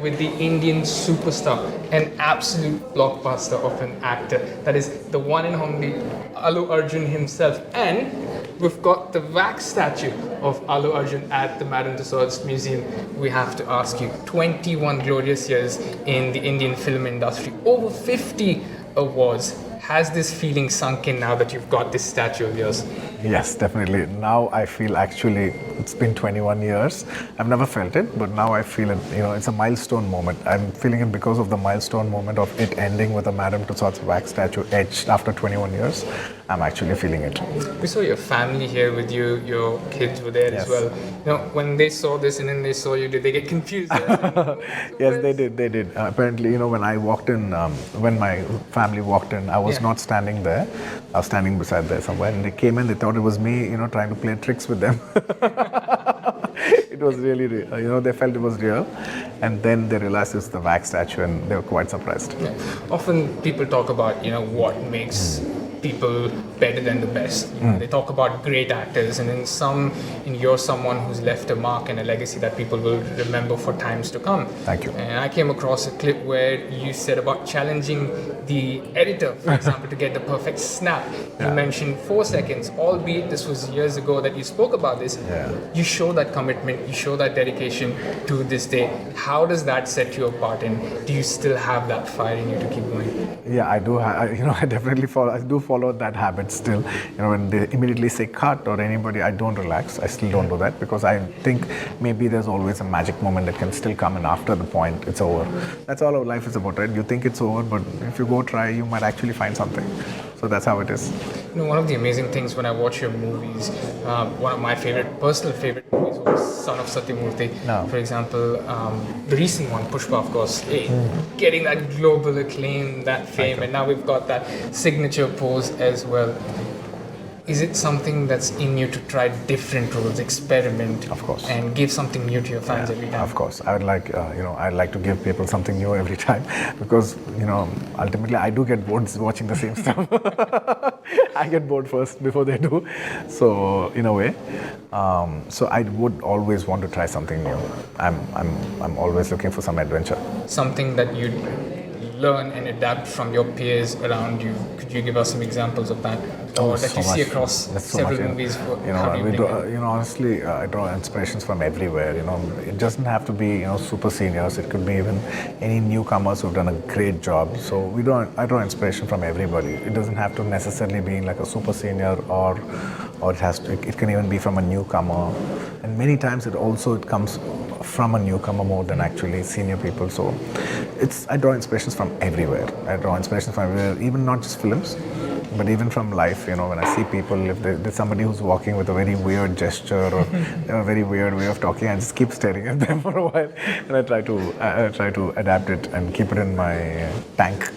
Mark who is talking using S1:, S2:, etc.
S1: with the Indian superstar, an absolute blockbuster of an actor. That is the one and only Allu Arjun himself. And we've got the wax statue of Allu Arjun at the Madame Tussauds Museum. We have to ask you, 21 glorious years in the Indian film industry, over 50 awards. Has this feeling sunk in now that you've got this statue of yours?
S2: Yes, definitely. Now I feel actually it's been 21 years. I've never felt it, but now I feel it. It's a milestone moment. I'm feeling it because of the milestone moment of it ending with a Madame Tussauds wax statue etched after 21 years. I'm actually feeling it.
S1: We saw your family here with you. Your kids were there as well. When they saw this and then they saw you, did they get confused?
S2: Yes, they did. They did. Apparently, when I walked in, when my family walked in, I was not standing there. I was standing beside there somewhere, and they came in. They thought it was me, trying to play tricks with them. It was really real. They felt it was real, and then they realized it's the wax statue, and they were quite surprised.
S1: Yeah. Often people talk about, what makes people better than the best. They talk about great actors, and you're someone who's left a mark and a legacy that people will remember for times to come.
S2: Thank you.
S1: And I came across a clip where you said about challenging the editor, for example, to get the perfect snap. You mentioned 4 seconds, albeit this was years ago that you spoke about this. You show that commitment, you show that dedication to this day. How does that set you apart, and do you still have that fire in you to keep going?
S2: Yeah, I do. I definitely follow that habit still. When they immediately say cut or anybody, I don't relax. I still don't do that because I think maybe there's always a magic moment that can still come in after the point it's over. That's all our life is about, right? You think it's over, but if you go try, you might actually find something. So that's how it is.
S1: One of the amazing things when I watch your movies, one of my personal favorite movies was Son of Satyamurthy. For example, the recent one, Pushpa, of course, getting that global acclaim, that fame, and now we've got that signature pose as well. Is it something that's in you to try different roles, experiment,
S2: of course,
S1: and give something new to your fans every time?
S2: Of course, I would like, I'd like to give people something new every time because, ultimately I do get bored watching the same stuff. I get bored first before they do. So in a way, so I would always want to try something new. I'm always looking for some adventure.
S1: Something that you'd learn and adapt from your peers around you. Could you give us some examples of that, or that you see across several movies?
S2: Honestly, I draw inspirations from everywhere. It doesn't have to be super seniors. It could be even any newcomers who've done a great job. So I draw inspiration from everybody. It doesn't have to necessarily be like a super senior, or it can even be from a newcomer. And many times it comes from a newcomer more than actually senior people. So I draw inspirations from everywhere. Even not just films, but even from life. When I see people, if there's somebody who's walking with a very weird gesture or a very weird way of talking, I just keep staring at them for a while, and I try to adapt it and keep it in my tank.